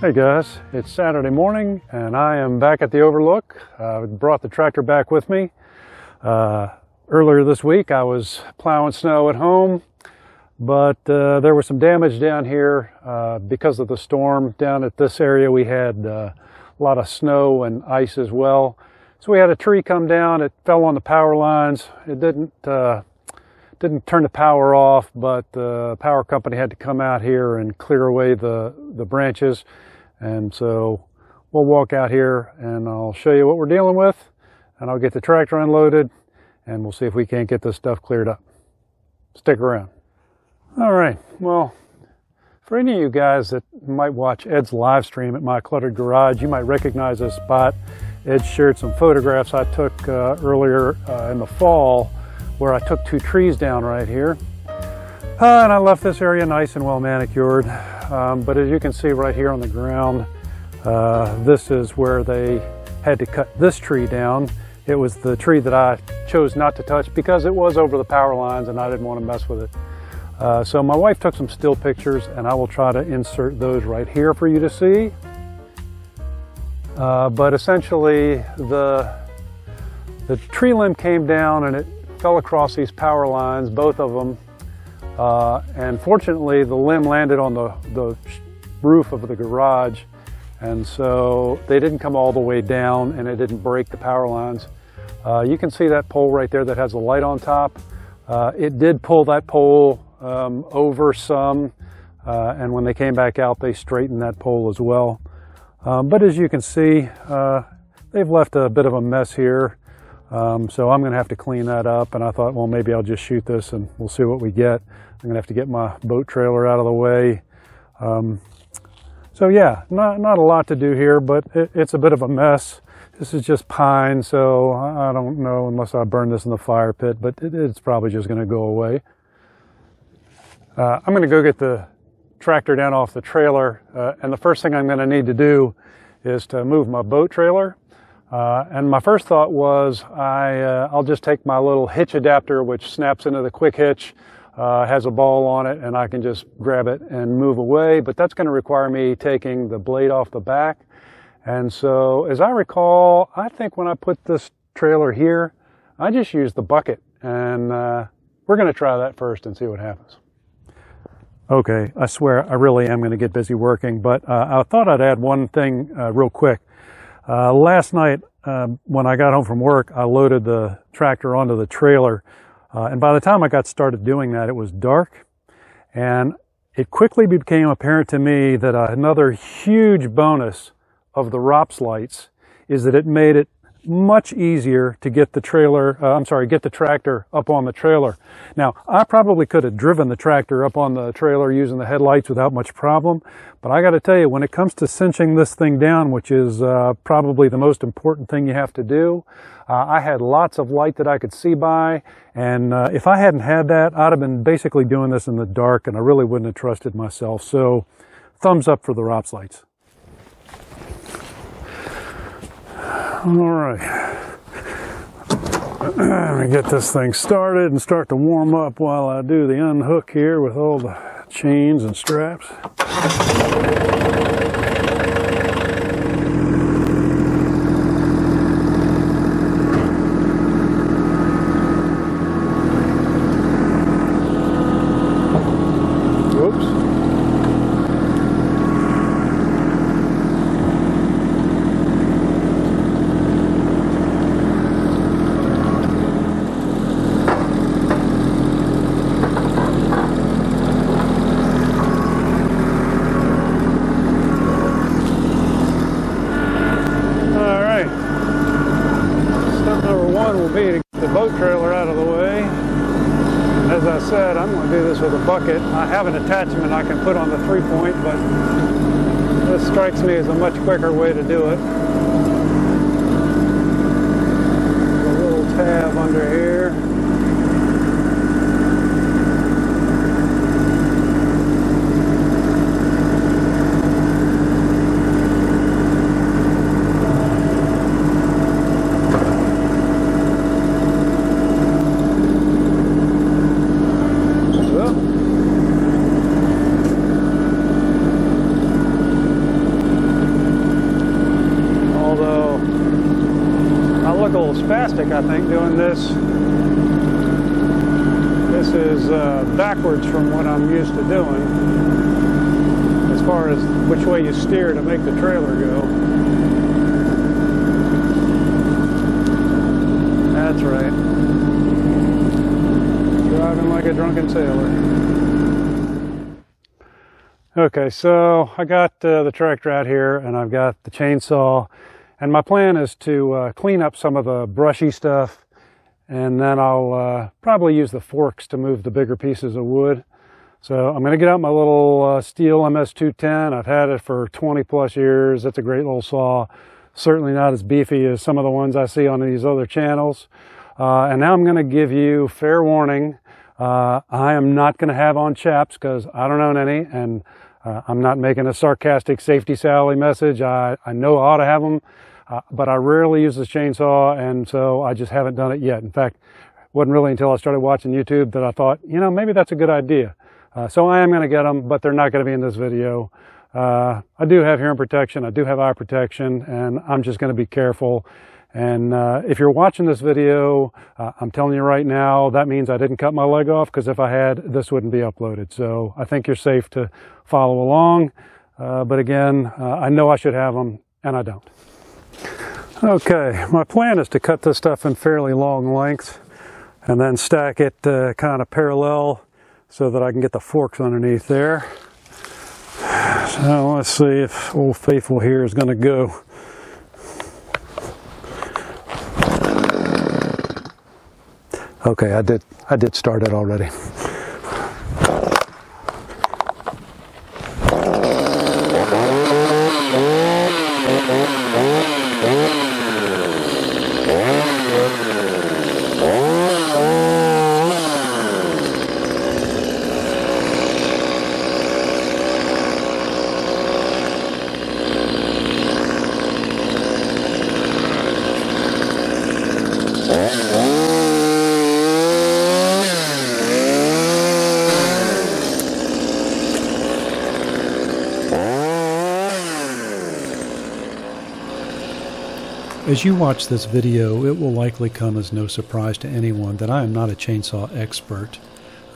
Hey guys, it's Saturday morning and I am back at the Overlook. I brought the tractor back with me. Earlier this week I was plowing snow at home, but there was some damage down here because of the storm. Down at this area we had a lot of snow and ice as well. So we had a tree come down, it fell on the power lines. It didn't turn the power off, but the power company had to come out here and clear away the branches. And so we'll walk out here and I'll show you what we're dealing with, and I'll get the tractor unloaded and we'll see if we can't get this stuff cleared up. Stick around. All right, well, for any of you guys that might watch Ed's live stream at my Cluttered Garage, you might recognize this spot. Ed shared some photographs I took earlier in the fall where I took two trees down right here. And I left this area nice and well manicured. But as you can see right here on the ground, this is where they had to cut this tree down. It was the tree that I chose not to touch because it was over the power lines and I didn't want to mess with it. So my wife took some still pictures and I will try to insert those right here for you to see. But essentially the tree limb came down and it fell across these power lines, both of them. And fortunately the limb landed on the roof of the garage, and so they didn't come all the way down and it didn't break the power lines. You can see that pole right there that has a light on top. It did pull that pole over some, and when they came back out they straightened that pole as well. But as you can see, they've left a bit of a mess here. So I'm going to have to clean that up, and I thought, well, maybe I'll just shoot this and we'll see what we get. I'm going to have to get my boat trailer out of the way. So yeah, not a lot to do here, but it's a bit of a mess. This is just pine, so I don't know unless I burn this in the fire pit, but it's probably just going to go away. I'm going to go get the tractor down off the trailer, and the first thing I'm going to need to do is to move my boat trailer. And my first thought was I'll just take my little hitch adapter, which snaps into the quick hitch, has a ball on it, and I can just grab it and move away. But that's going to require me taking the blade off the back. And so as I recall, I think when I put this trailer here, I just used the bucket. And we're going to try that first and see what happens. Okay, I swear I really am going to get busy working, but I thought I'd add one thing real quick. Last night, when I got home from work, I loaded the tractor onto the trailer. And by the time I got started doing that, it was dark. And it quickly became apparent to me that another huge bonus of the ROPS lights is that it made it much easier to get the get the tractor up on the trailer. Now, I probably could have driven the tractor up on the trailer using the headlights without much problem, but I got to tell you, when it comes to cinching this thing down, which is probably the most important thing you have to do, I had lots of light that I could see by, and if I hadn't had that, I'd have been basically doing this in the dark, and I really wouldn't have trusted myself. So, thumbs up for the ROPS lights. All right, let me get this thing started and start to warm up while I do the unhook here with all the chains and straps. I'm going to do this with a bucket. I have an attachment I can put on the 3-point, but this strikes me as a much quicker way to do it. A little tab under here. spastic, I think, doing this. This is backwards from what I'm used to doing, as far as which way you steer to make the trailer go. That's right. Driving like a drunken sailor. Okay, so I got the tractor out here, and I've got the chainsaw, and my plan is to clean up some of the brushy stuff, and then I'll probably use the forks to move the bigger pieces of wood. So I'm going to get out my little Stihl MS210. I've had it for 20 plus years. It's a great little saw. Certainly not as beefy as some of the ones I see on these other channels. And now I'm going to give you fair warning. I am not going to have on chaps because I don't own any, and I'm not making a sarcastic safety Sally message. I know I ought to have them, but I rarely use this chainsaw, and so I just haven't done it yet. In fact, it wasn't really until I started watching YouTube that I thought, you know, maybe that's a good idea. So I am going to get them, but they're not going to be in this video. I do have hearing protection, I do have eye protection, and I'm just going to be careful. And if you're watching this video, I'm telling you right now, that means I didn't cut my leg off, because if I had, this wouldn't be uploaded. So I think you're safe to follow along. But again, I know I should have them, and I don't. Okay, my plan is to cut this stuff in fairly long lengths and then stack it kind of parallel so that I can get the forks underneath there. So let's see if Old Faithful here is going to go. Okay, I did start it already. As you watch this video, it will likely come as no surprise to anyone that I am not a chainsaw expert.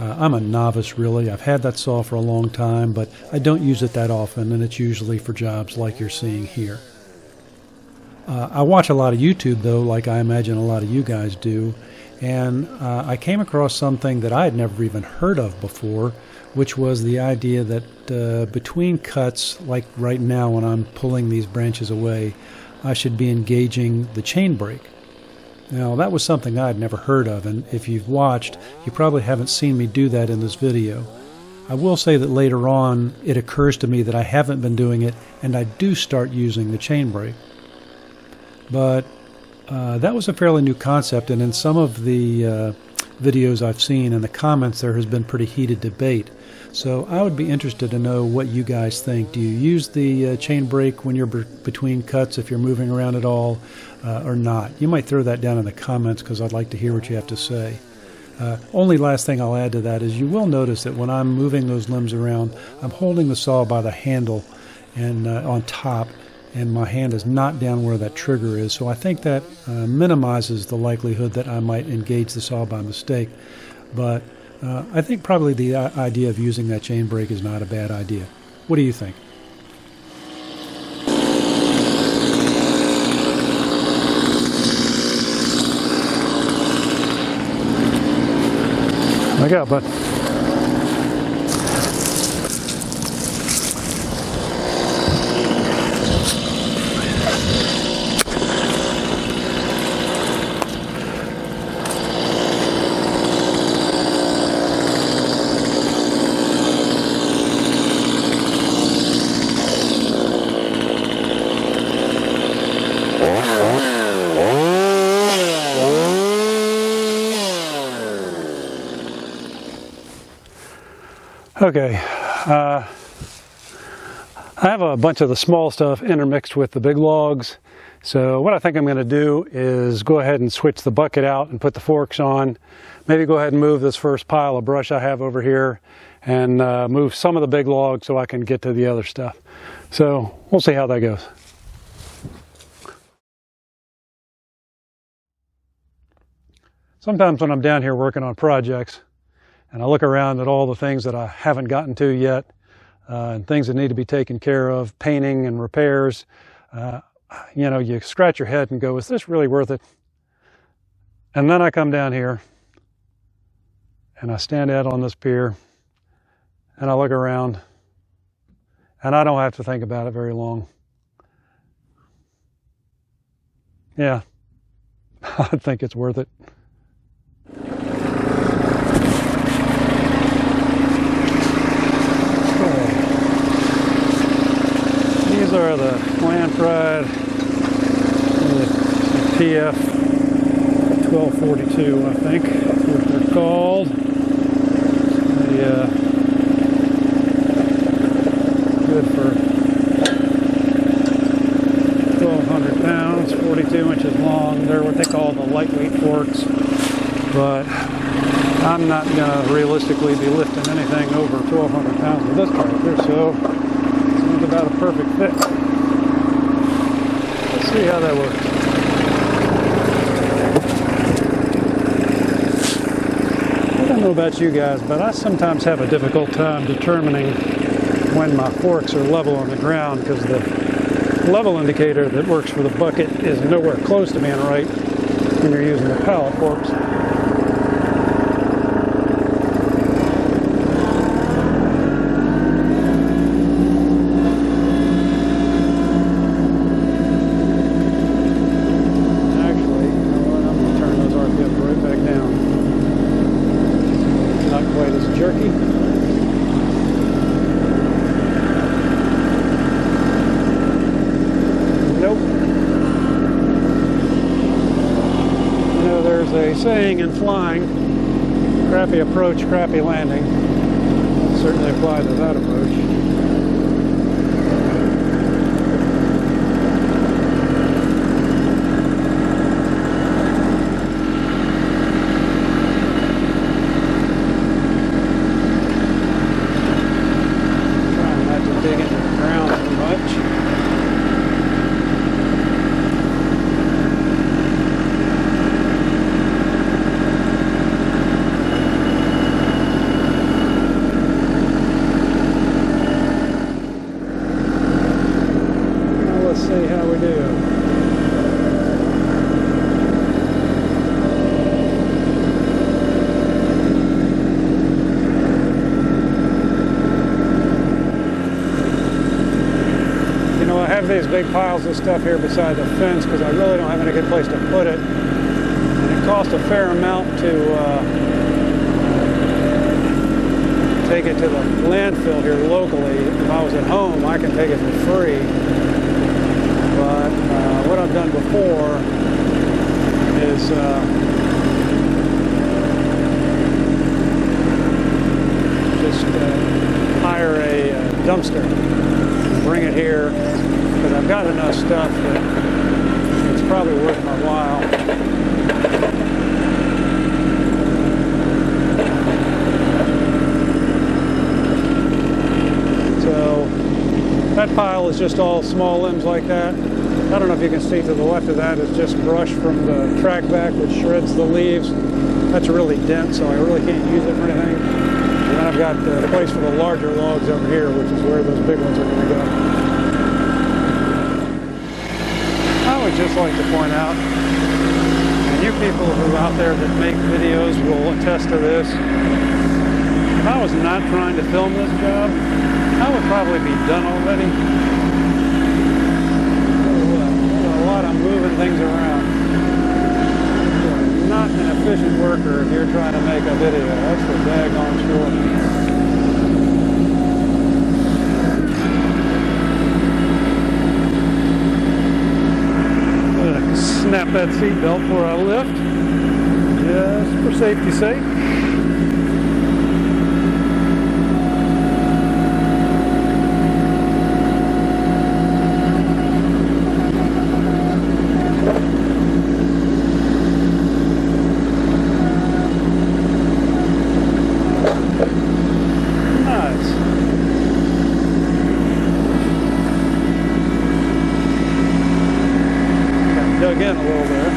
I'm a novice, really. I've had that saw for a long time, but I don't use it that often, and it's usually for jobs like you're seeing here. I watch a lot of YouTube, though, like I imagine a lot of you guys do, and I came across something that I had never even heard of before, which was the idea that between cuts, like right now when I'm pulling these branches away, I should be engaging the chain brake. Now, that was something I had never heard of, and if you've watched, you probably haven't seen me do that in this video. I will say that later on, it occurs to me that I haven't been doing it, and I do start using the chain brake. But that was a fairly new concept, and in some of the videos I've seen in the comments, there has been pretty heated debate. So I would be interested to know what you guys think. Do you use the chain brake when you're between cuts, if you're moving around at all, or not? You might throw that down in the comments, because I'd like to hear what you have to say. Only last thing I'll add to that is you will notice that when I'm moving those limbs around, I'm holding the saw by the handle and on top, and my hand is not down where that trigger is. So I think that minimizes the likelihood that I might engage the saw by mistake. But I think probably the idea of using that chain brake is not a bad idea. What do you think? I got, bud. Okay, I have a bunch of the small stuff intermixed with the big logs. So what I think I'm going to do is go ahead and switch the bucket out and put the forks on. Maybe go ahead and move this first pile of brush I have over here and move some of the big logs so I can get to the other stuff. So we'll see how that goes. Sometimes when I'm down here working on projects and I look around at all the things that I haven't gotten to yet, and things that need to be taken care of, painting and repairs, you know, you scratch your head and go, is this really worth it? And then I come down here and I stand out on this pier and I look around and I don't have to think about it very long. Yeah, I think it's worth it. These are the Land Pride PFL1242, I think that's what they're called. Good for 1,200 pounds, 42 inches long. They're what they call the lightweight forks, but I'm not going to realistically be lifting anything over 1,200 pounds with this tractor, so it's about a perfect fit. Let's see how that works. I don't know about you guys, but I sometimes have a difficult time determining when my forks are level on the ground, because the level indicator that works for the bucket is nowhere close to being right when you're using the pallet forks. Saying in flying, crappy approach, crappy landing. That certainly applies to that approach. Trying not to dig into the ground too much. See how we do. You know, I have these big piles of stuff here beside the fence because I really don't have any good place to put it. And it costs a fair amount to take it to the landfill here locally. If I was at home, I can take it for free. But what I've done before is just hire a dumpster and bring it here, because I've got enough stuff that it's probably worth my while. So that pile is just all small limbs like that. I don't know if you can see to the left of that is just brush from the track back, which shreds the leaves. That's really dense, so I really can't use it for anything. And then I've got the place for the larger logs over here, which is where those big ones are going to go. I would just like to point out, and you people who out there that make videos will attest to this, if I was not trying to film this job, I would probably be done already. I'm moving things around. You're not an efficient worker if you're trying to make a video. That's for daggone sure. Snap that seat belt before I lift, just for safety's sake. Dug in a little there.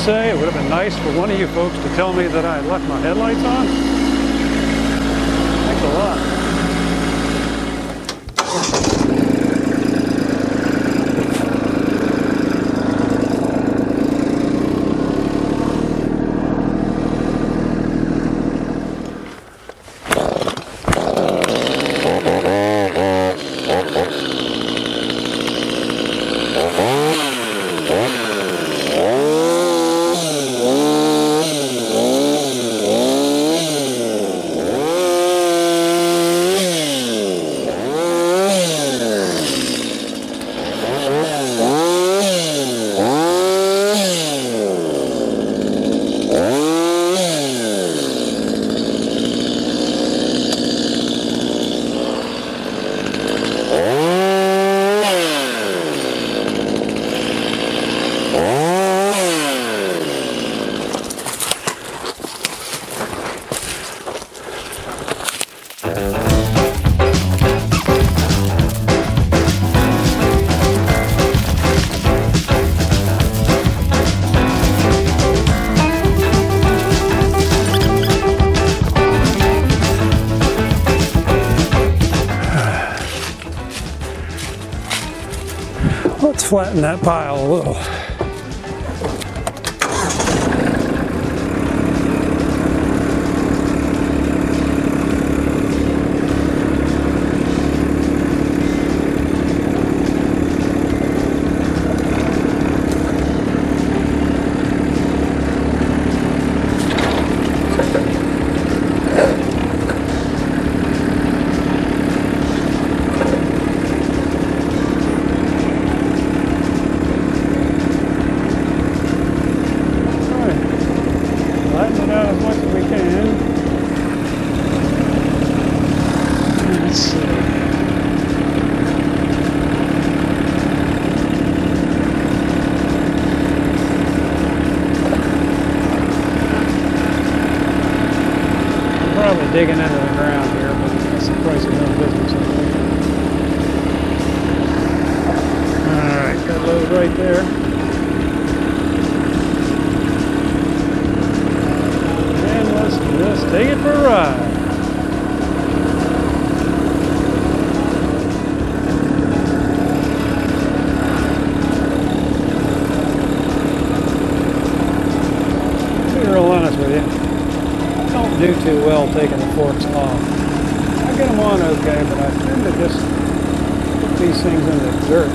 say it would have been nice for one of you folks to tell me that I had left my headlights on. Thanks a lot. Let's flatten that pile a little. Digging into the ground here, but that's the price of doing business, I think. Alright, got load right there. And let's just take it for a ride. To be real honest with you, don't do too well taking the forks off. I get them on okay, but I tend to just put these things in the dirt.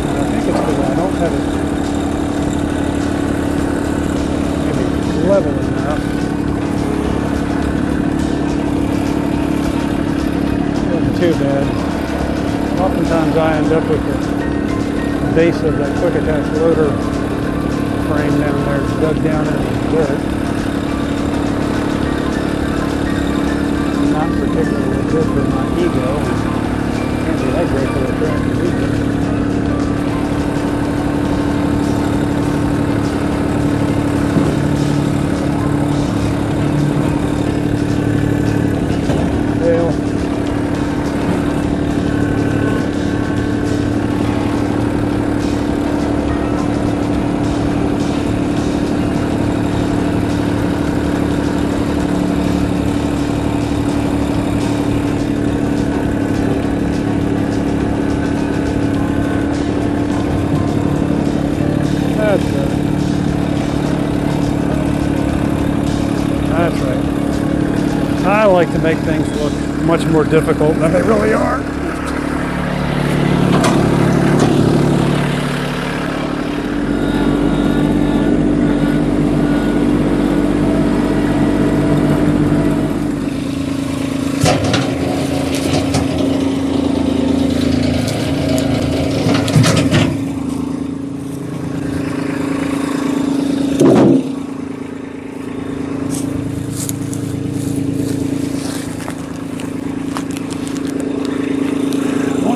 And I think it's because I don't have it maybe level enough. It wasn't too bad. Oftentimes I end up with the base of that quick attach loader frame down there, dug down in the dirt. Not particularly good for my ego. Can't be that great for the tractor either. That's right. I like to make things look much more difficult than they really are.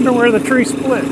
Where the tree split.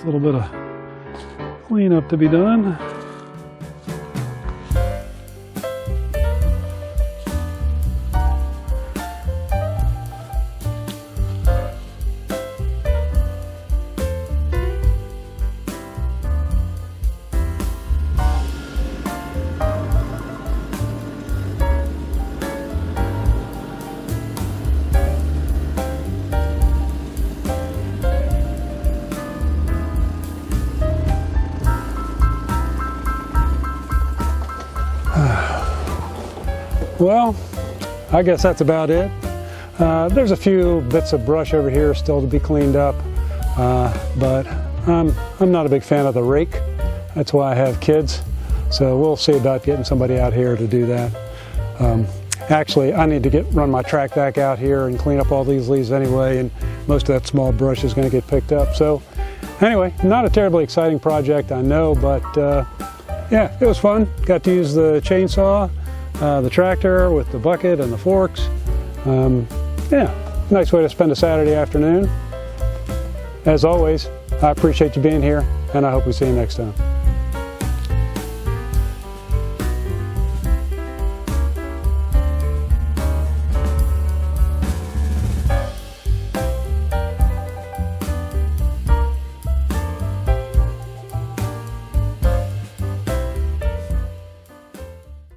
little bit of cleanup to be done. Well, I guess that's about it. There's a few bits of brush over here still to be cleaned up, but I'm not a big fan of the rake. That's why I have kids. So we'll see about getting somebody out here to do that. Actually, I need to run my track back out here and clean up all these leaves anyway, and most of that small brush is going to get picked up. So anyway, not a terribly exciting project, I know, but yeah, it was fun. Got to use the chainsaw, the tractor with the bucket and the forks. Yeah, nice way to spend a Saturday afternoon. As always, I appreciate you being here, and I hope we see you next time.